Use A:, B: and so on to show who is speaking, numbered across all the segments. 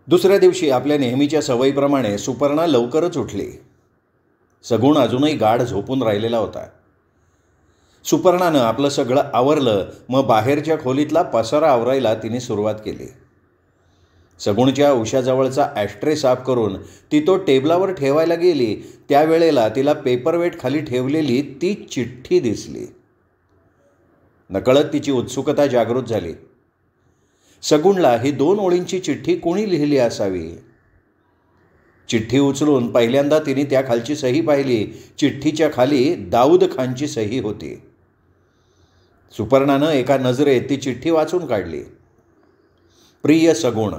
A: दुसऱ्या दिवशी आपल्या नेहमीच्या सवयीप्रमाणे सुपर्णा लवकरच उठली. सगुण अजूनही गाढ झोपून राहिलेला होता. सुपर्णानं आपलं सगळं आवरलं. मग बाहेरच्या खोलीतला पसारा आवरायला तिने सुरुवात केली. सगुणच्या उशाजवळचा ॲस्ट्रे साफ करून ती तो टेबलावर ठेवायला गेली. त्यावेळेला तिला पेपरवेट खाली ठेवलेली ती चिठ्ठी दिसली. नकळत तिची उत्सुकता जागृत झाली. सगुणला ही 2 ओळींची चिठ्ठी कोणी लिहिली असावी? चिठ्ठी उचलून पहिल्यांदा तिने त्या खालची सही पाहिली. चिठ्ठीच्या खाली दाऊद खानची सही होती. सुपर्णानं एका नजरेत ती चिठ्ठी वाचून काढली. प्रिय सगुण,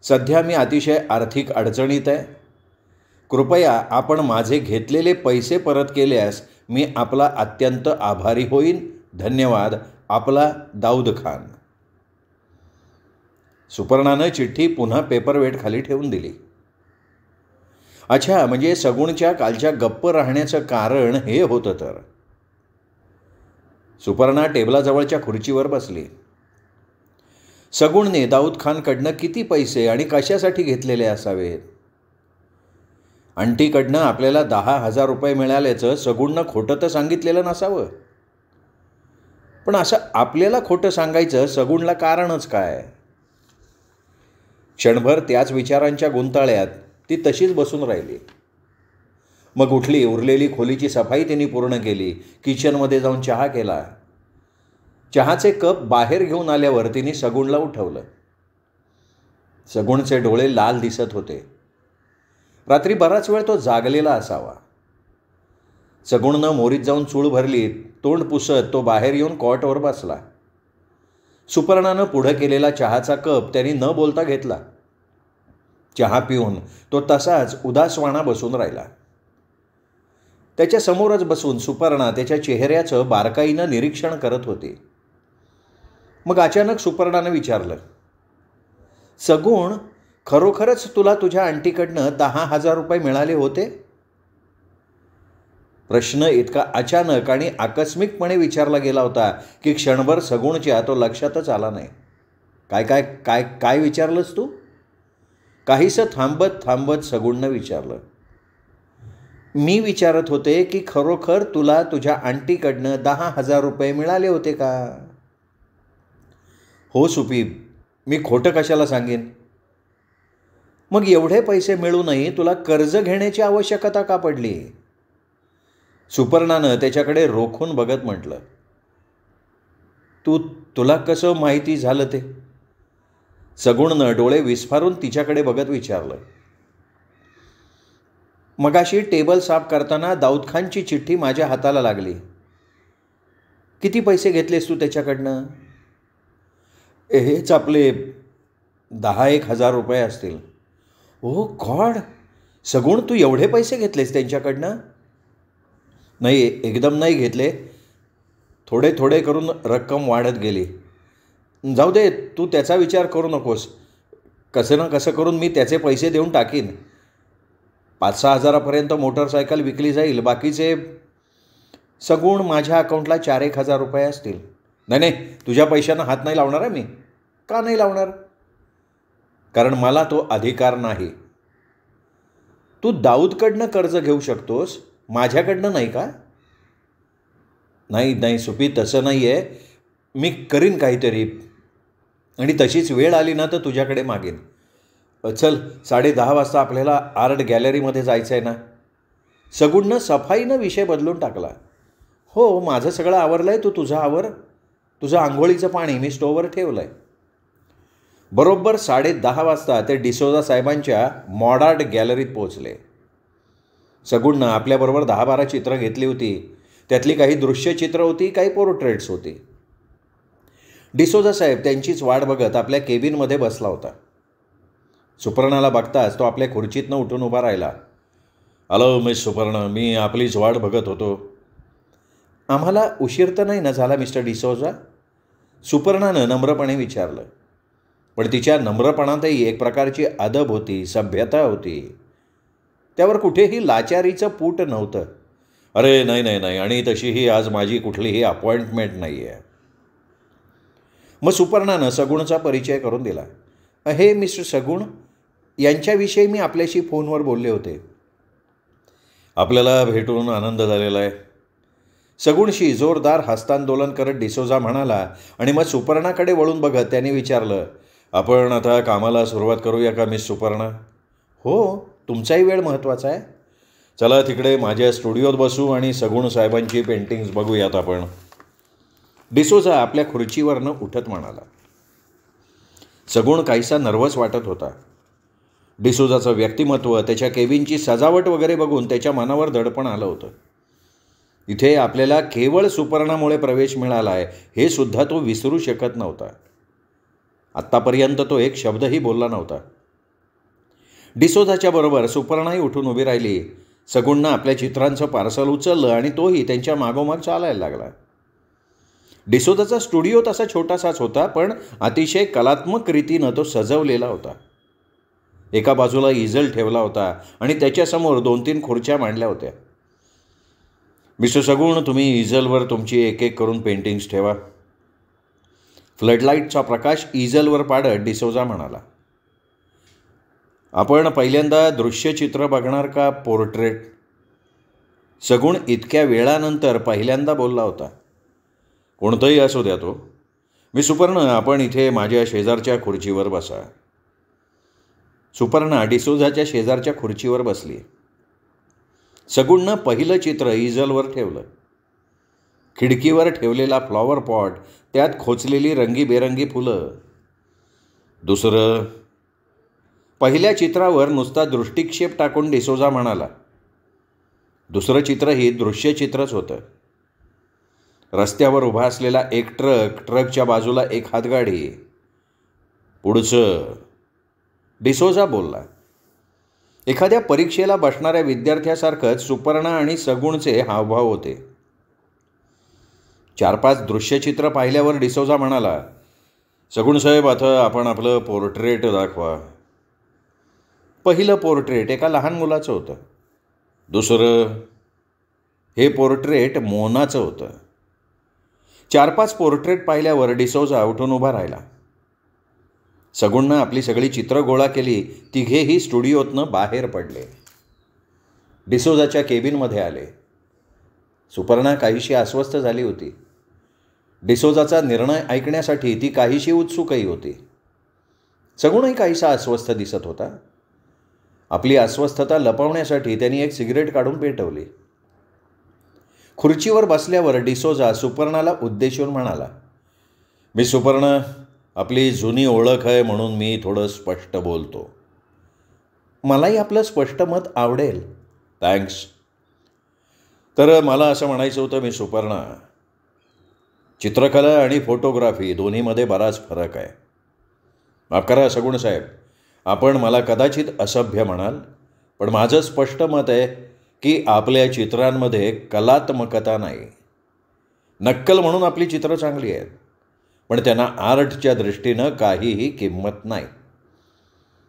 A: सध्या मी अतिशय आर्थिक अडचणीत आहे. कृपया आपण माझे घेतलेले पैसे परत केल्यास मी आपला अत्यंत आभारी होईन. धन्यवाद. आपला दाऊद खान. सुपर्णानं चिठ्ठी पुन्हा पेपरवेट खाली ठेवून दिली. अच्छा, म्हणजे सगुणच्या कालच्या गप्प राहण्याचं कारण हे होतं तर. सुपर्णा टेबलाजवळच्या खुर्चीवर बसली. सगुणने दाऊद खानकडनं किती पैसे आणि कशासाठी घेतलेले असावेत? आंटीकडनं आपल्याला 10,000 रुपये मिळाल्याचं सगुणनं खोटं तर सांगितलेलं नसावं. पण असं आपल्याला खोटं सांगायचं सगुणला कारणच काय? क्षणभर त्याच विचारांच्या गुंताळ्यात ती तशीच बसून राहिली. मग उठली. उरलेली खोलीची सफाई तिने पूर्ण केली. किचनमध्ये जाऊन चहा केला. चहाचे कप बाहेर घेऊन आल्यावर तिने सगुणला उठवलं. सगुणचे डोळे लाल दिसत होते. रात्री बराच वेळ तो जागलेला असावा. सगुणनं मोरीत जाऊन चूळ भरली. तोंड पुसत तो बाहेर येऊन कॉटवर बसला. सुपर्णानं पुढं केलेला चहाचा कप त्यांनी न बोलता घेतला. चहा पिऊन तो तसाच उदासवाणा बसून राहिला. त्याच्या समोरच बसून सुपर्णा त्याच्या चेहऱ्याचं बारकाईनं निरीक्षण करत होती. मग अचानक सुपर्णानं विचारलं, सगुण, खरोखरच तुला तुझ्या आंटीकडनं 10,000 रुपये मिळाले होते? प्रश्न इतका अचानक आणि आकस्मिकपणे विचारला गेला होता की क्षणभर सगुणच्या तो लक्षातच आला नाही. काय काय काय काय विचारलंस तू? काहीसं थांबत थांबत सगुणनं विचारलं. मी विचारत होते की खरोखर तुला तुझ्या आंटीकडनं 10,000 रुपये मिळाले होते का? हो सुपी, मी खोटं कशाला सांगेन? मग एवढे पैसे मिळूनही तुला कर्ज घेण्याची आवश्यकता का पडली? सुपर्णानं त्याच्याकडे रोखून बघत म्हटलं. तुला कसं माहिती झालं ते? सगुणनं डोळे विस्फारून तिच्याकडे बघत विचारलं. मगाशी टेबल साफ करताना दाऊद खानची चिठ्ठी माझ्या हाताला लागली. किती पैसे घेतलेस तू त्याच्याकडनं? हेच आपले 10,000 रुपये असतील. ओ गॉड, सगुण, तू एवढे पैसे घेतलेस त्यांच्याकडनं? नाही, एकदम नाही घेतले. थोडे थोडे करून रक्कम वाढत गेली. जाऊ दे, तू त्याचा विचार करू नकोस. कसं ना कसं करून मी त्याचे पैसे देऊन टाकीन. 5-6 हजारापर्यंत मोटरसायकल विकली जाईल. बाकीचे सगुण माझ्या अकाउंटला 4-1 हजार रुपये असतील. नाही, तुझ्या पैशांना हात नाही लावणार आहे मी. का नाही लावणार? कारण मला तो अधिकार नाही. तू दाऊदकडनं कर्ज घेऊ शकतोस, माझ्याकडनं नाही का? नाही सुपी, तसं नाही आहे. मी करीन काहीतरी, आणि तशीच वेळ आली ना तर तुझ्याकडे मागेन. चल, 10:30 वाजता आपल्याला आर्ट गॅलरीमध्ये जायचं आहे ना? सगुणनं सफाईनं विषय बदलून टाकला. हो, माझं सगळं आवरलं आहे. तू तुझं आवर. तुझं आंघोळीचं पाणी मी स्टोववर ठेवलं आहे. बरोबर 10:30 वाजता ते डिसोजा साहेबांच्या मॉडार्ट गॅलरीत पोहोचले. सगुणनं आपल्याबरोबर 10-12 चित्रं घेतली होती. त्यातली काही दृश्यचित्र होती, काही पोर्ट्रेट्स होती. डिसोजा साहेब त्यांचीच वाट बघत आपल्या केबिनमध्ये बसला होता. सुपर्णाला बघताच तो आपल्या खुर्चीतनं उठून उभा राहिला. हॅलो मिस सुपर्णा, मी आपलीच वाट बघत होतो. आम्हाला उशीर तर नाही ना झाला मिस्टर डिसोजा? सुपर्णानं नम्रपणे विचारलं. पण तिच्या नम्रपणातही एक प्रकारची अदब होती, सभ्यता होती. त्यावर कुठेही लाचारीचं पूट नव्हतं. अरे नाही, आणि तशीही आज माझी कुठलीही अपॉइंटमेंट नाही आहे. मग सुपर्णानं सगुणचा परिचय करून दिला. हे मिस्टर सगुण, यांच्याविषयी मी आपल्याशी फोनवर बोलले होते. आपल्याला भेटून आनंद झालेला आहे. सगुणशी जोरदार हस्तांदोलन करत डिसोजा म्हणाला आणि मग सुपर्णाकडे वळून बघत त्याने विचारलं, आपण आता कामाला सुरुवात करूया का मिस सुपर्णा? हो, तुमचाही वेळ महत्त्वाचा आहे. चला तिकडे माझ्या स्टुडिओत बसू आणि सगुण साहेबांची पेंटिंग्स बघूयात आपण. डिसोजा आपल्या खुर्चीवरनं उठत म्हणाला. सगुण काहीसा नर्वस वाटत होता. डिसोजाचं व्यक्तिमत्व, त्याच्या केबिनची सजावट वगैरे बघून त्याच्या मनावर दडपण आलं होतं. इथे आपल्याला केवळ सुपर्णामुळे प्रवेश मिळाला आहे हे सुद्धा तो विसरू शकत नव्हता. आत्तापर्यंत तो एक शब्दही बोलला नव्हता. डिसोजाच्या बरोबर सुपर्णाही उठून उभी राहिली. सगुणनं आपल्या चित्रांचं पार्सल उचललं आणि तोही त्यांच्या मागोमाग चालायला लागला. डिसोजाचा स्टुडिओ तसा छोटासाच होता, पण अतिशय कलात्मक रीतीनं तो सजवलेला होता. एका बाजूला इजल ठेवला होता आणि त्याच्यासमोर 2-3 खुर्च्या मांडल्या होत्या. मिस्टर सगुण, तुम्ही इजलवर तुमची एक एक करून पेंटिंग्स ठेवा. फ्लडलाईटचा प्रकाश इजलवर पाडत डिसोजा म्हणाला. आपण पहिल्यांदा दृश्यचित्र बघणार का पोर्ट्रेट? सगुण इतक्या वेळानंतर पहिल्यांदा बोलला होता. कोणतंही असू द्या तो. मी सुपर्ण, आपण इथे माझ्या शेजारच्या खुर्चीवर बसा. सुपर्णा डिसोजाच्या शेजारच्या खुर्चीवर बसली. सगुणनं पहिलं चित्र इजलवर ठेवलं. खिडकीवर ठेवलेला फ्लॉवर पॉट, त्यात खोचलेली रंगीबेरंगी फुलं. दुसरं. पहिल्या चित्रावर नुसता दृष्टिक्षेप टाकून डिसोजा म्हणाला. दुसरं चित्रही दृश्यचित्रच होतं. रस्त्यावर उभा असलेला एक ट्रक, ट्रकच्या बाजूला एक हातगाडी. पुढचं. डिसोजा बोलला. एखाद्या परीक्षेला बसणाऱ्या विद्यार्थ्यासारखंच सुपर्णा आणि सगुणचे हावभाव होते. 4-5 दृश्यचित्र पाहिल्यावर डिसोजा म्हणाला, सगुण साहेब, आता आपण आपलं पोर्ट्रेट दाखवा. पहिलं पोर्ट्रेट एका लहान मुलाचं होतं. दुसरं. हे पोर्ट्रेट मोनाचं होतं. 4-5 पोर्ट्रेट पाहिल्यावर डिसोजा उठून उभा राहिला. सगुणनं आपली सगळी चित्र गोळा केली. तिघेही स्टुडिओतनं बाहेर पडले. डिसोजाच्या केबिनमध्ये आले. सुपर्णा काहीशी अस्वस्थ झाली होती. डिसोजाचा निर्णय ऐकण्यासाठी ती काहीशी उत्सुकही होती. सगुणही काहीसा अस्वस्थ दिसत होता. आपली अस्वस्थता लपवण्यासाठी त्यांनी एक सिगरेट काढून पेटवली. खुर्चीवर बसल्यावर डिसोजा सुपर्णाला उद्देशून म्हणाला, मी सुपर्ण, आपली जुनी ओळख आहे म्हणून मी थोडं स्पष्ट बोलतो. मलाही आपलं स्पष्ट मत आवडेल. थँक्स. तर मला असं म्हणायचं होतं, मी सुपर्णा, चित्रकला आणि फोटोग्राफी दोन्हीमध्ये बराच फरक आहे. माफ करा सगुण साहेब, आपण मला कदाचित असभ्य म्हणाल, पण माझं स्पष्ट मत आहे की आपल्या चित्रांमध्ये कलात्मकता नाही. नक्कल म्हणून आपली चित्रं चांगली आहेत, पण त्यांना आर्टच्या दृष्टीनं काहीही किंमत नाही.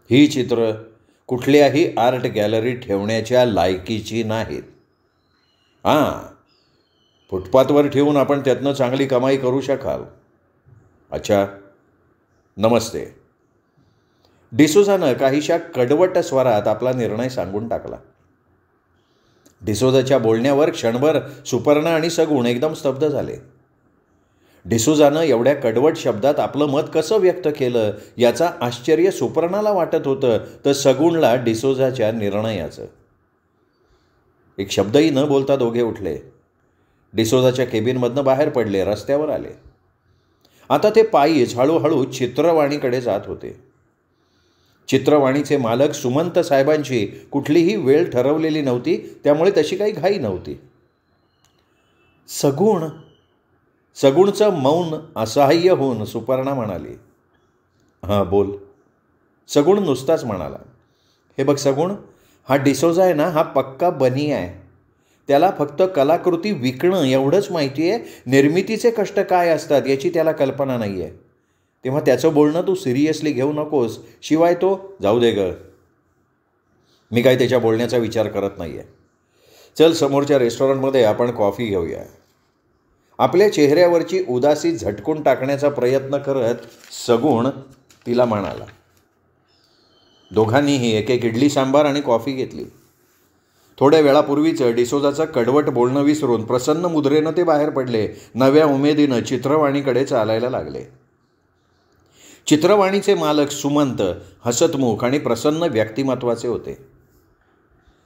A: ही चित्र कुठल्याही आर्ट गॅलरीत ठेवण्याच्या लायकीची नाहीत. फुटपाथवर ठेवून आपण त्यातनं चांगली कमाई करू शकाल. अच्छा, नमस्ते. डिसोजानं काहीशा कडवट स्वरात आपला निर्णय सांगून टाकला. डिसोजाच्या बोलण्यावर क्षणभर सुपर्णा आणि सगुण एकदम स्तब्ध झाले. डिसोजानं एवढ्या कडवट शब्दात आपलं मत कसं व्यक्त केलं याचा आश्चर्य सुपर्णाला वाटत होतं, तर सगुणला डिसोजाच्या निर्णयाचं. एक शब्दही न बोलता दोघे उठले. डिसोजाच्या केबिनमधनं बाहेर पडले, रस्त्यावर आले. आता ते पायीच हळूहळू चित्रवाणीकडे जात होते. चित्रवाणीचे मालक सुमंत साहेबांची कुठलीही वेळ ठरवलेली नव्हती, त्यामुळे तशी काही घाई नव्हती. सगुणचं मौन असहाय्य होऊन सुपर्णा म्हणाली, हां बोल. सगुण नुसताच म्हणाला, हे बघ सगुण, हा डिसोजा आहे ना, हा पक्का बनी आहे. त्याला फक्त कलाकृती विकणं एवढंच माहिती आहे. निर्मितीचे कष्ट काय असतात याची त्याला कल्पना नाही आहे. तेव्हा त्याचं बोलणं तू सिरियसली घेऊ नकोस. शिवाय तो जाऊ दे ग, मी काय त्याच्या बोलण्याचा विचार करत नाही आहे. चल, समोरच्या रेस्टॉरंटमध्ये आपण कॉफी घेऊया. आपल्या चेहऱ्यावरची उदासी झटकून टाकण्याचा प्रयत्न करत सगुण तिला म्हणाला. दोघांनीही एक एक इडली सांबार आणि कॉफी घेतली. थोड्या वेळापूर्वीचं डिसोजाचं कडवट बोलणं विसरून प्रसन्न मुद्रेनं ते बाहेर पडले. नव्या उमेदीनं चित्रवाणीकडे चालायला लागले. चित्रवाणीचे मालक सुमंत हसतमुख आणि प्रसन्न व्यक्तिमत्वाचे होते.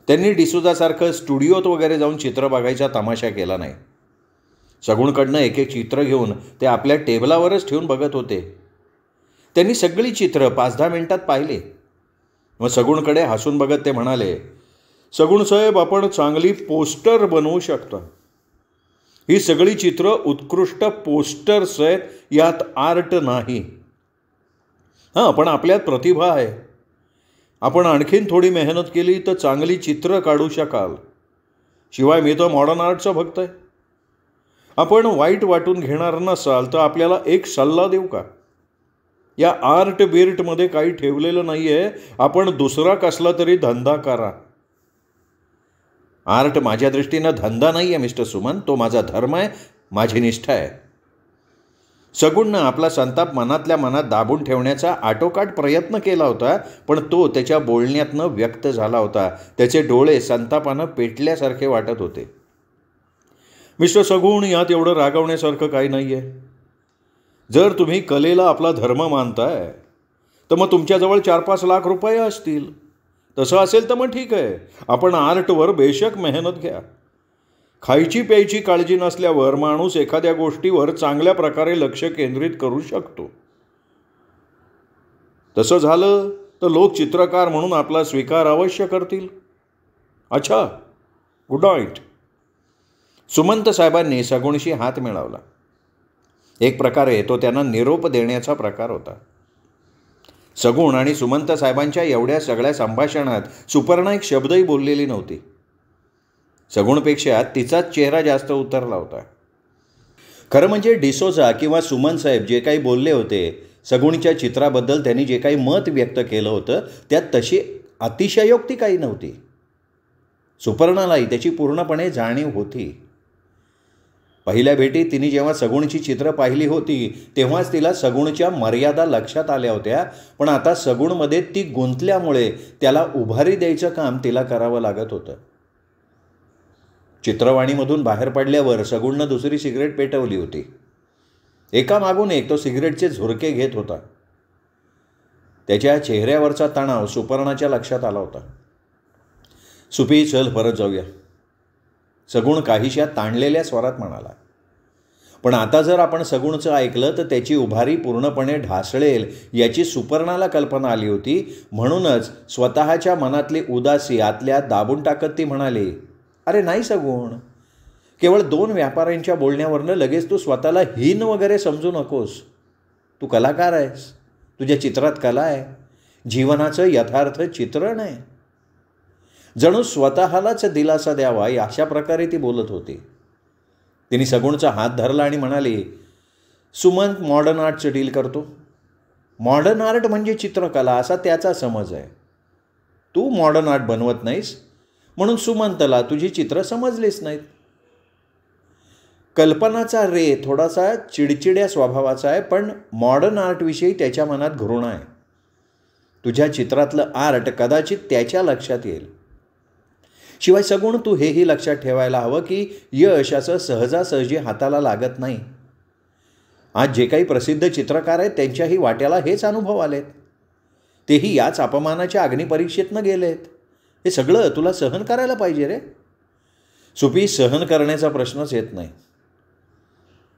A: त्यांनी डिसोजासारखं स्टुडिओत वगैरे जाऊन चित्र बघायचा तमाशा केला नाही. सगुणकडनं एक एक चित्र घेऊन ते आपल्या टेबलावरच ठेवून बघत होते. त्यांनी सगळी चित्र 5-10 मिनिटात पाहिली. मग सगुणकडे हसून बघत ते म्हणाले, सगुण साहेब, आपण चांगली पोस्टर बनवू शकता. ही सगळी चित्र उत्कृष्ट पोस्टर्स आहेत, यात आर्ट नाही. हां, पण आपल्यात प्रतिभा आहे. आपण आणखीन थोडी मेहनत केली तर चांगली चित्र काढू शकाल. शिवाय मी तर मॉडर्न आर्टचा भक्त आहे. आपण वाईट वाटून घेणार नसाल तर आपल्याला एक सल्ला देऊ का? या आर्ट बिर्टमध्ये काही ठेवलेलं नाही आहे. आपण दुसरा कसला तरी धंदा करा. आर्ट माझ्या दृष्टीनं धंदा नाही आहे मिस्टर सुमन, तो माझा धर्म आहे, माझी निष्ठा आहे. सगुणनं आपला संताप मनातल्या मनात दाबून ठेवण्याचा आटोकाट प्रयत्न केला होता, पण तो त्याच्या बोलण्यातनं व्यक्त झाला होता. त्याचे डोळे संतापानं पेटल्यासारखे वाटत होते. मिस्टर सगुण, यात एवढं रागवण्यासारखं काही नाही आहे. जर तुम्ही कलेला आपला धर्म मानताय तर मग तुमच्याजवळ 4-5 लाख रुपये असतील. तसं असेल तर मग ठीक आहे, आपण आर्टवर बेशक मेहनत घ्या. खायची प्यायची काळजी नसल्यावर माणूस एखाद्या गोष्टीवर चांगल्या प्रकारे लक्ष केंद्रित करू शकतो. तसं झालं तर लोक चित्रकार म्हणून आपला स्वीकार अवश्य करतील. अच्छा, गुड नाईट. सुमंत साहेबांनी सगुणशी हात मिळवला. एक प्रकारे तो त्यांना निरोप देण्याचा प्रकार होता. सगुण आणि सुमंत साहेबांच्या एवढ्या सगळ्या संभाषणात सुपर्णा एक शब्दही बोललेली नव्हती. सगुणपेक्षा तिचाच चेहरा जास्त उतरला होता. खरं म्हणजे डिसोजा किंवा सुमन साहेब जे काही बोलले होते, सगुणच्या चित्राबद्दल त्यांनी जे काही मत व्यक्त केलं होतं, त्यात तशी अतिशयोक्ती काही नव्हती. सुपर्णालाही त्याची पूर्णपणे जाणीव होती. पहिल्या भेटीत तिने जेव्हा सगुणची चित्र पाहिली होती तेव्हाच तिला सगुणच्या मर्यादा लक्षात आल्या होत्या. पण आता सगुणमध्ये ती गुंतल्यामुळे त्याला उभारी द्यायचं काम तिला करावं लागत होतं. चित्रवाणीमधून बाहेर पडल्यावर सगुणनं दुसरी सिगरेट पेटवली होती. एकामागून एक तो सिगरेटचे झुरके घेत होता. त्याच्या चेहऱ्यावरचा तणाव सुपर्णाच्या लक्षात आला होता. सुपी, चल परत जाऊया, सगुण काहीशा ताणलेल्या स्वरात म्हणाला. पण आता जर आपण सगुणचं ऐकलं तर त्याची उभारी पूर्णपणे ढासळेल याची सुपर्णाला कल्पना आली होती. म्हणूनच स्वतःच्या मनातली उदासी आतल्या दाबून टाकत ती म्हणाली, अरे नाही सगुण, केवळ 2 व्यापाऱ्यांच्या बोलण्यावरनं लगेच तू स्वतःला हीन वगैरे समजू नकोस. तू कलाकार आहेस, तुझ्या चित्रात कला आहे, जीवनाचं यथार्थ चित्रण आहे. जणू स्वतःलाच दिलासा द्यावा अशा प्रकारे ती बोलत होती. तिने सगुणचा हात धरला आणि म्हणाली, सुमंत मॉडर्न आर्टचं डील करतो. मॉडर्न आर्ट म्हणजे चित्रकला असा त्याचा समज आहे. तू मॉडर्न आर्ट बनवत नाहीस म्हणून सुमंतला तुझी चित्र समजलीच नाहीत. कल्पनाचा रे थोडासा चिडचिड्या स्वभावाचा आहे, पण मॉडर्न आर्टविषयी त्याच्या मनात घृणा आहे. तुझ्या चित्रातलं आर्ट कदाचित त्याच्या लक्षात येईल. शिवाय सगुण, तू हेही लक्षात ठेवायला हवं की यश असं सहजासहजी हाताला लागत नाही. आज जे काही प्रसिद्ध चित्रकार आहेत त्यांच्याही वाट्याला हेच अनुभव आलेत. तेही याच अपमानाच्या अग्निपरीक्षेतनं गेलेत. हे सगळं तुला सहन करायला पाहिजे रे. सुपी, सहन करण्याचा प्रश्नच येत नाही.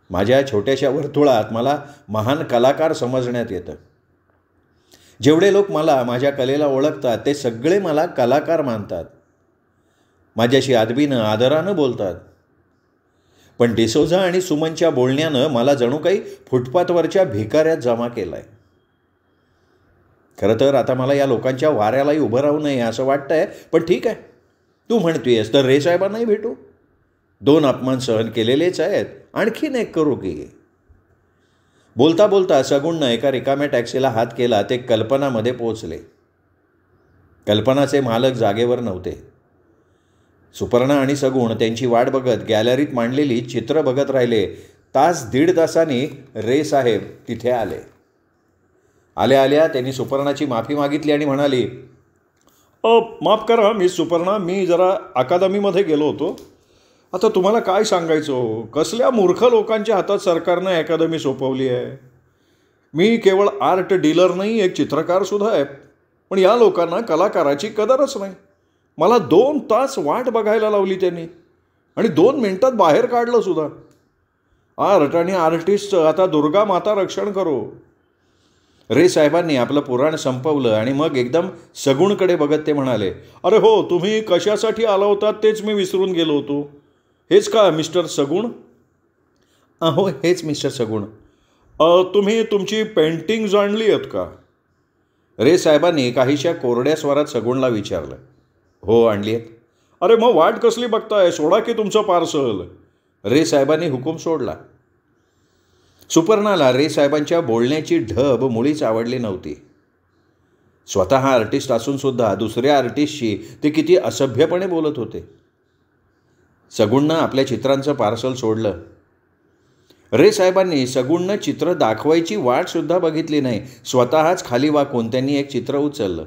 A: माझ्या छोट्याशा वर्तुळात मला महान कलाकार समजण्यात येतं. जेवढे लोक मला माझ्या कलेला ओळखतात ते सगळे मला कलाकार मानतात. माझ्याशी अदबीनं आदरानं बोलतात. पण डिसोजा आणि सुमनच्या बोलण्यानं मला जणू काही फुटपाथवरच्या भिकाऱ्यात जमा केला आहे. खरं तर आता मला या लोकांच्या वाऱ्यालाही उभं राहू नये असं वाटतंय. पण ठीक आहे, तू म्हणतोयस तर रे साहेबांनाही भेटू. 2 अपमान सहन केलेलेच आहेत, आणखीन एक करू की. बोलता बोलता सगुणनं एका रिकाम्या टॅक्सीला हात केला. ते कल्पनामध्ये पोचले. कल्पनाचे मालक जागेवर नव्हते. सुपर्णा आणि सगुण त्यांची वाट बघत गॅलरीत मांडलेली चित्र बघत राहिले. 1-1.5 तासांनी रे साहेब तिथे आले. आल्या आल्या त्यांनी सुपर्णाची माफी मागितली आणि म्हणाली, माफ करा मिस सुपर्णा, मी जरा अकादमीमध्ये गेलो होतो. आता तुम्हाला काय सांगायचं, कसल्या मूर्ख लोकांच्या हातात सरकारनं अकादमी सोपवली आहे. मी केवळ आर्ट डीलर नाही, एक चित्रकारसुद्धा आहे. पण या लोकांना कलाकाराची कदरच नाही. मला 2 तास वाट बघायला लावली त्यांनी आणि 2 मिनिटात बाहेर काढलं सुद्धा. आर्ट आणि आर्टिस्ट आता दुर्गा माता रक्षण करो. रे साहेबांनी आपलं पुराण संपवलं आणि मग एकदम सगुणकडे बघत ते म्हणाले, अरे हो, तुम्ही कशासाठी आला होता तेच मी विसरून गेलो होतो. हेच का मिस्टर सगुण? हो, हेच मिस्टर सगुण. तुम्ही तुमची पेंटिंग्ज आणली आहेत का? रे साहेबांनी काहीशा कोरड्या स्वरात सगुणला विचारलं. हो, आणली आहेत. अरे मग वाट कसली बघताय, सोडा की तुमचं पार्सल. रे साहेबांनी हुकूम सोडला. सुपर्णाला रे साहेबांच्या बोलण्याची ढब मुळीच आवडली नव्हती. स्वतः आर्टिस्ट असूनसुद्धा दुसऱ्या आर्टिस्टशी ते किती असभ्यपणे बोलत होते. सगुणनं आपल्या चित्रांचं पार्सल सोडलं. रे साहेबांनी सगुणनं चित्र दाखवायची वाटसुद्धा बघितली नाही. स्वतःच खाली वाकून त्यांनी एक चित्र उचललं.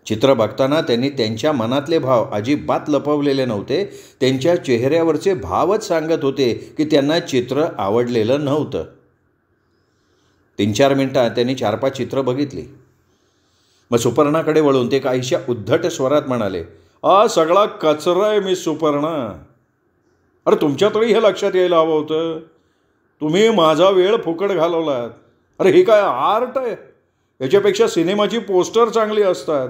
A: चित्र बघताना त्यांनी त्यांच्या मनातले भाव अजिबात लपवलेले नव्हते. त्यांच्या चेहऱ्यावरचे भावच सांगत होते की त्यांना चित्र आवडलेलं नव्हतं. 3-4 मिनिटात त्यांनी 4-5 चित्र बघितली. मग सुपर्णाकडे वळून ते काहीशा उद्धट स्वरात म्हणाले, सगळा कचरा आहे मिस सुपर्णा. अरे तुमच्या तरी हे लक्षात यायला हवं होतं. तुम्ही माझा वेळ फुकट घालवलात. अरे हे काय आर्ट आहे? याच्यापेक्षा सिनेमाची पोस्टर चांगली असतात.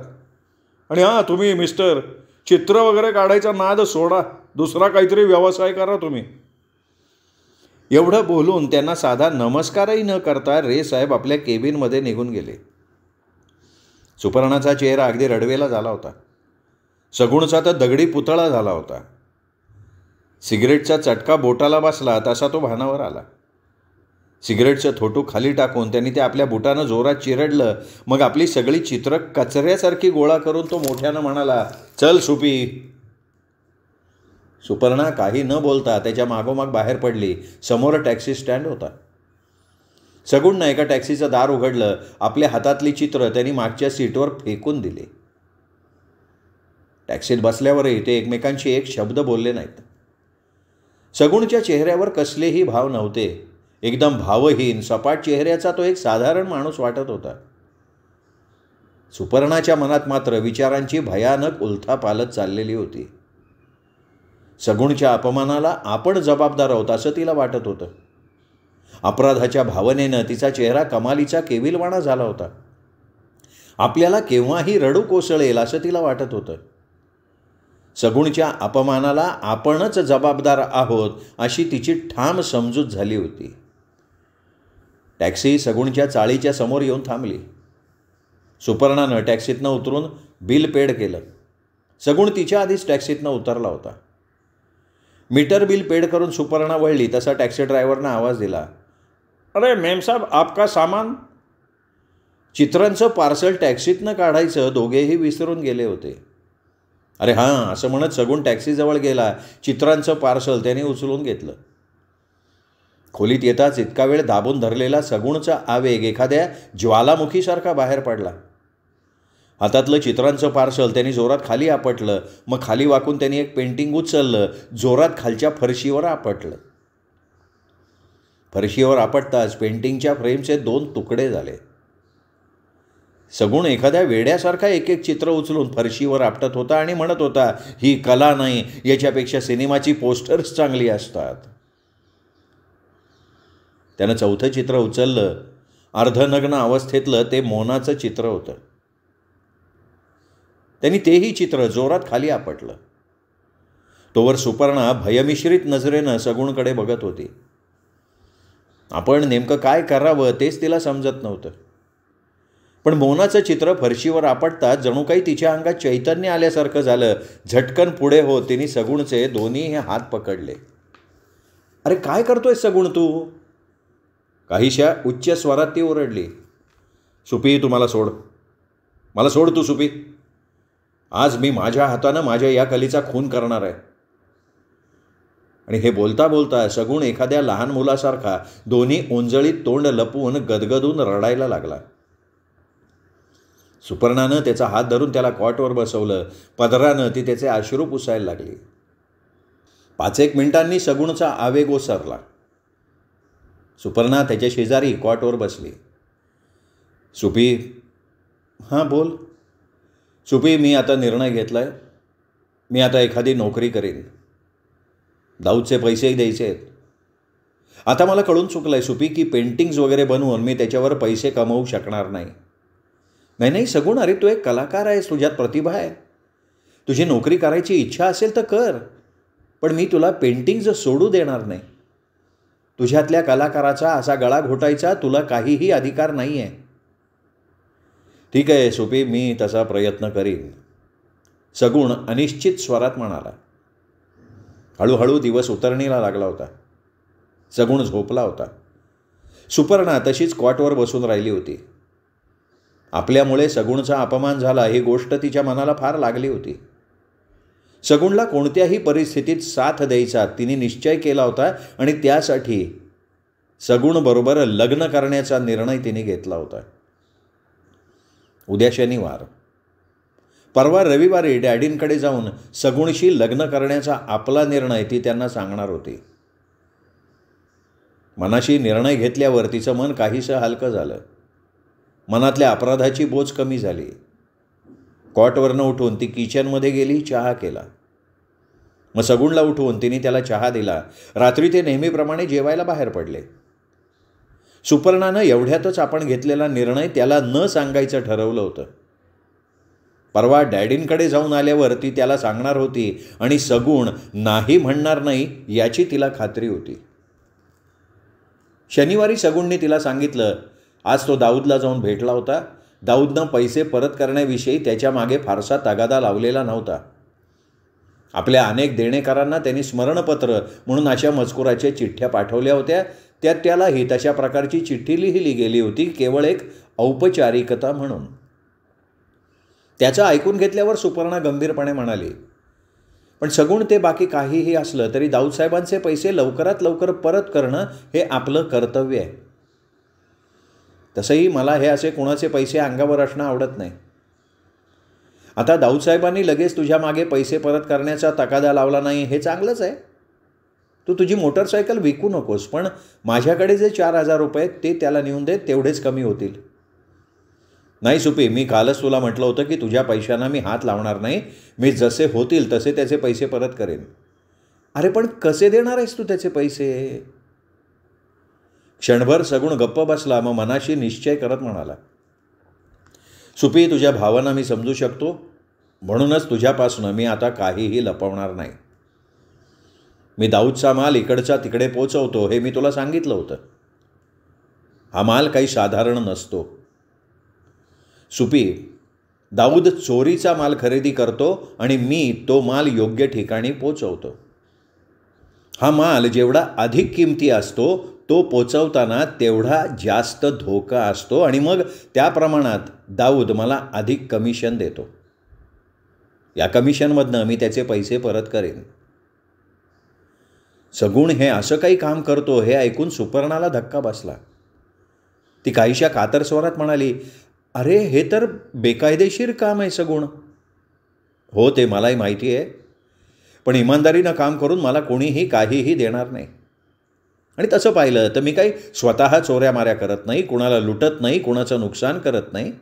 A: आणि हां, तुम्ही मिस्टर, चित्र वगैरे काढायचा नाद सोडा, दुसरा काहीतरी व्यवसाय करा तुम्ही. एवढं बोलून त्यांना साधा नमस्कारही न करता रे साहेब आपल्या केबिनमध्ये निघून गेले. सुपर्णाचा चेहरा अगदी रडवेला झाला होता. सगुणचा तर दगडी पुतळा झाला होता. सिगरेटचा चटका बोटाला बसला तसा तो भानावर आला. सिगरेटचं थोटू खाली टाकून त्यांनी ते आपल्या बुटानं जोरात चिरडलं. मग आपली सगळी चित्र कचऱ्यासारखी गोळा करून तो मोठ्यानं म्हणाला, चल सुपी. सुपर्णा काही न बोलता त्याच्या मागोमाग बाहेर पडली. समोर टॅक्सी स्टँड होता. सगुणनं एका टॅक्सीचं दार उघडलं. आपल्या हातातली चित्र त्यांनी मागच्या सीटवर फेकून दिली. टॅक्सीत बसल्यावरही ते एकमेकांशी एक शब्द बोलले नाहीत. सगुणच्या चेहऱ्यावर कसलेही भाव नव्हते. एकदम भावहीन, सपाट चेहऱ्याचा तो एक साधारण माणूस वाटत होता. सुपर्णाच्या मनात मात्र विचारांची भयानक उलथापालथ चाललेली होती. सगुणच्या अपमानाला आपण जबाबदार आहोत असं तिला वाटत होतं. अपराधाच्या भावनेनं तिचा चेहरा कमालीचा केविलवाणा झाला होता. आपल्याला केव्हाही रडू कोसळेल असं तिला वाटत होतं. सगुणच्या अपमानाला आपणच जबाबदार आहोत अशी तिची ठाम समजूत झाली होती. टॅक्सी सगुणच्या चाळीच्या समोर येऊन थांबली. सुपर्णानं टॅक्सीतनं उतरून बिल पेड केलं. सगुण तिच्या आधीच टॅक्सीतनं उतरला होता. मीटर बिल पेड करून सुपर्णा वळली तसा टॅक्सी ड्रायव्हरनं आवाज दिला, अरे मेम साहब, आपका सामान. चित्रांचं पार्सल टॅक्सीतनं काढायचं दोघेही विसरून गेले होते. अरे हां, असं म्हणत सगुण टॅक्सीजवळ गेला. चित्रांचं पार्सल त्याने उचलून घेतलं. खोलीत येताच इतका वेळ दाबून धरलेला सगुणचा आवेग एखाद्या ज्वालामुखीसारखा बाहेर पडला. हातातलं चित्रांचं पार्सल त्यांनी जोरात खाली आपटलं. मग खाली वाकून त्यांनी एक पेंटिंग उचललं. जोरात खालच्या फरशीवर आपटलं. फरशीवर आपटताच पेंटिंगच्या फ्रेमचे 2 तुकडे झाले. सगुण एखाद्या वेड्यासारखा एक एक चित्र उचलून फरशीवर आपटत होता आणि म्हणत होता, ही कला नाही, याच्यापेक्षा सिनेमाची पोस्टर्स चांगली असतात. त्यानं 4थं चित्र उचललं. अर्धनग्न अवस्थेतलं ते मोनाचं चित्र होतं. त्यांनी तेही चित्र जोरात खाली आपटलं. तोवर सुपर्णा भयमिश्रित नजरेनं सगुणकडे बघत होती. आपण नेमकं काय करावं तेच तिला समजत नव्हतं. पण मोनाचं चित्र फरशीवर आपटताच जणू काही तिच्या अंगात चैतन्य आल्यासारखं झालं. झटकन पुढे होत तिने सगुणचे दोन्ही हात पकडले. अरे काय करतोय सगुण तू? काहीशा उच्च स्वरात ती ओरडली. सुपी, तू मला सोड. मला सोड तू सुपी. आज मी माझ्या हातानं माझ्या या कलेचा खून करणार आहे. आणि हे बोलता बोलता सगुण एखाद्या लहान मुलासारखा दोन्ही ओंजळीत तोंड लपवून गदगदून रडायला लागला. सुपर्णानं त्याचा हात धरून त्याला कॉटवर बसवलं. पदरानं ती त्याचे अश्रू पुसायला लागली. 5-1 मिनिटांनी सगुणचा आवेग ओसरला. सुपर्णा त्याच्या शेजारी कॉटवर बसली. सुपी, हां बोल. सुपी, मी आता निर्णय घेतला आहे. मी आता एखादी नोकरी करीन. दाऊदचे पैसेही द्यायचे आहेत. आता मला कळून चुकलं आहे सुपी की पेंटिंग्स वगैरे बनवून मी त्याच्यावर पैसे कमवू शकणार नाही. नाही सगुण, अरे तू एक कलाकार आहेस, तुझ्यात प्रतिभा आहे. तुझी नोकरी करायची इच्छा असेल तर कर, पण मी तुला पेंटिंग्ज सोडू देणार नाही. तुझ्यातल्या कलाकाराचा असा गळा घोटायचा तुला काहीही अधिकार नाही आहे. ठीक आहे सुपी, मी तसा प्रयत्न करीन, सगुण अनिश्चित स्वरात म्हणाला. हळूहळू दिवस उतरणीला लागला होता. सगुण झोपला होता. सुपर्णा तशीच कॉटवर बसून राहिली होती. आपल्यामुळे सगुणचा अपमान झाला ही गोष्ट तिच्या मनाला फार लागली होती. सगुणला कोणत्याही परिस्थितीत साथ द्यायचा तिने निश्चय केला होता आणि त्यासाठी सगुणबरोबर लग्न करण्याचा निर्णय तिने घेतला होता. उद्या शनिवार. परवा रविवारी डॅडींकडे जाऊन सगुणशी लग्न करण्याचा आपला निर्णय ती त्यांना सांगणार होती. मनाशी निर्णय घेतल्यावर तिचं मन काहीसं हलकं झालं. मनातल्या अपराधाची बोज कमी झाली. कॉटवरनं उठून ती किचनमध्ये गेली, चहा केला. मग सगुणला उठवून तिने त्याला चहा दिला. रात्री ते नेहमीप्रमाणे जेवायला बाहेर पडले. सुपर्णानं एवढ्यातच आपण घेतलेला निर्णय त्याला न सांगायचं ठरवलं होतं. परवा डॅडींकडे जाऊन आल्यावर ती त्याला सांगणार होती आणि सगुण नाही म्हणणार नाही याची तिला खात्री होती. शनिवारी सगुणने तिला सांगितलं, आज तो दाऊदला जाऊन भेटला होता. दाऊदनं पैसे परत करण्याविषयी त्याच्या मागे फारसा तगादा लावलेला नव्हता. आपल्या अनेक देणेकरांना त्यांनी स्मरणपत्र म्हणून अशा मजकुराच्या चिठ्ठ्या पाठवल्या होत्या. त्यात त्यालाही तशा प्रकारची चिठ्ठी लिहिली गेली होती, केवळ एक औपचारिकता म्हणून. त्याचं ऐकून घेतल्यावर सुपर्णा गंभीरपणे म्हणाली, पण सगुण ते बाकी काहीही असलं तरी दाऊदसाहेबांचे पैसे लवकरात लवकर परत करणं हे आपलं कर्तव्य आहे. तसंही मला हे असे कोणाचे पैसे अंगावर असणं आवडत नाही. आता दाऊदसाहेबांनी लगेच तुझ्या मागे पैसे परत करण्याचा तगादा लावला नाही हे चांगलंच आहे. तू तुझी मोटरसायकल विकू नकोस, पण माझ्याकडे जे 4,000 रुपये ते त्याला नेऊन दे, तेवढेच कमी होतील. नाही सुपी, मी कालच तुला म्हटलं होतं की तुझ्या पैशांना मी हात लावणार नाही. मी जसे होतील तसे त्याचे पैसे परत करेन. अरे पण कसे देणार आहेस तू त्याचे पैसे? क्षणभर सगुण गप्प बसला. मग मनाशी निश्चय करत म्हणाला, सुपी, तुझ्या भावना मी समजू शकतो, म्हणूनच तुझ्यापासून मी आता काहीही लपवणार नाही. मी दाऊदचा माल इकडचा तिकडे पोचवतो हे मी तुला सांगितलं होतं. हा माल काही साधारण नसतो. सुपी, दाऊद चोरीचा माल खरेदी करतो आणि मी तो माल योग्य ठिकाणी पोचवतो. हा माल जेवढा अधिक किमती असतो तो पोचवताना तेवढा जास्त धोका असतो आणि मग त्या प्रमाणात दाऊद मला अधिक कमिशन देतो. या कमिशनमधनं मी त्याचे पैसे परत करेन. सगुण हे असं काही काम करतो हे ऐकून सुपर्णाला धक्का बसला. ती काहीशा कातर स्वरात म्हणाली, अरे हे तर बेकायदेशीर काम आहे सगुण. हो, ते मलाही माहिती आहे, पण इमानदारीनं काम करून मला कोणीही काहीही देणार नाही. आणि तसं पाहिलं तर मी काही स्वतः चोऱ्या माऱ्या करत नाही, कुणाला लुटत नाही, कुणाचं नुकसान करत नाही.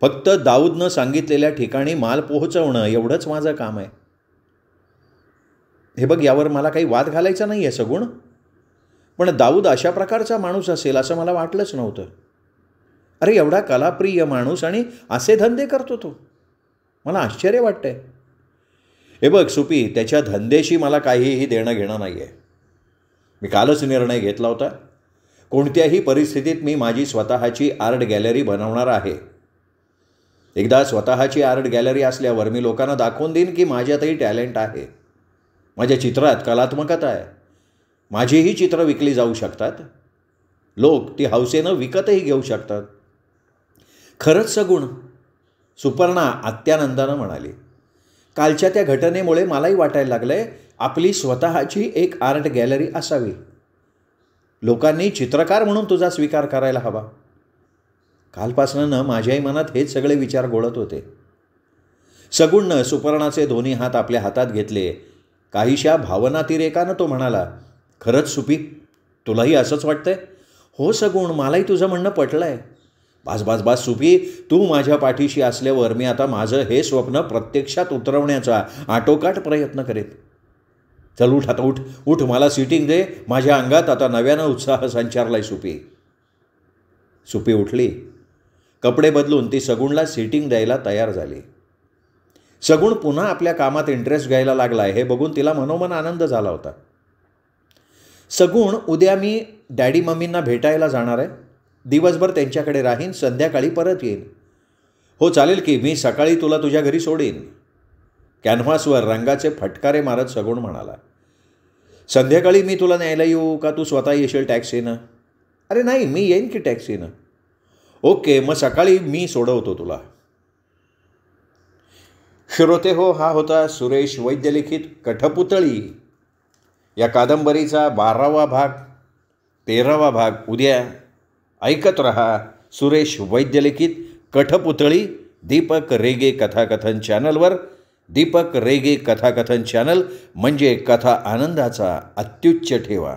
A: फक्त दाऊदनं सांगितलेल्या ठिकाणी माल पोहोचवणं एवढंच माझं काम आहे. हे बघ, यावर मला काही वाद घालायचा नाही आहे सगुण, पण दाऊद अशा प्रकारचा माणूस असेल असं मला वाटलंच नव्हतं. अरे एवढा कलाप्रिय माणूस आणि असे धंदे करतो तो. मला आश्चर्य वाटतंय. हे बघ सुपी, त्याच्या धंदेशी मला काहीही देणं घेणं नाही आहे. मी कालच निर्णय घेतला होता. कोणत्याही परिस्थितीत मी माझी स्वतःची आर्ट गॅलरी बनवणार आहे. एकदा स्वतःची आर्ट गॅलरी असल्यावर मी लोकांना दाखवून देईन की माझ्यातही टॅलेंट आहे. माझ्या चित्रात कलात्मकता आहे. माझीही चित्रं विकली जाऊ शकतात. लोक ती हौसेनं विकतही घेऊ शकतात. खरंच सगुण, सुपर्णा अत्यानंदानं म्हणाली. कालच्या त्या घटनेमुळे मलाही वाटायला लागलं आहे आपली स्वतःची एक आर्ट गॅलरी असावी. लोकांनी चित्रकार म्हणून तुझा स्वीकार करायला हवा. कालपासनं माझ्याही मनात हेच सगळे विचार घोळत होते. सगुणनं सुपर्णाचे दोन्ही हात आपल्या हातात घेतले. काहीशा भावनातिरेकानं तो म्हणाला, खरंच सुपी, तुलाही असंच वाटतंय? हो सगुण, मलाही तुझं म्हणणं पटलं आहे. बास सुपी, तू माझ्या पाठीशी असल्यावर मी आता माझं हे स्वप्न प्रत्यक्षात उतरवण्याचा आटोकाट प्रयत्न करेन. चल उठ आता, उठ, मला सीटिंग दे. माझ्या अंगात आता नव्यानं उत्साह संचारलाय सुपी. सुपी उठली. कपडे बदलून ती सगुणला सीटिंग द्यायला तयार झाली. सगुण पुन्हा आपल्या कामात इंटरेस्ट घ्यायला लागलाय हे बघून तिला मनोमन आनंद झाला होता. सगुण, उद्या मी डॅडी मम्मींना भेटायला जाणार आहे. दिवसभर त्यांच्याकडे राहीन, संध्याकाळी परत येईन. हो चालेल की, मी सकाळी तुला तुझ्या घरी सोडीन. कॅनव्हासवर रंगाचे फटकारे मारत सगुण म्हणाला. संध्याकाळी मी तुला न्यायला येऊ का तू स्वतः येशील टॅक्सीनं? अरे नाही, मी येईन की टॅक्सीनं. ओके, मग सकाळी मी सोडवतो तुला. श्रोते हो, हा होता सुरेश वैद्य लिखित कठपुतळी या कादंबरीचा 12वा भाग, 13वा भाग उद्या ऐकत रहा. सुरेश वैद्य लिखित कठपुतळी दीपक रेगे कथाकथन चॅनलवर. दीपक रेगे कथाकथन चॅनल म्हणजे कथा आनंदाचा अत्युच्च ठेवा.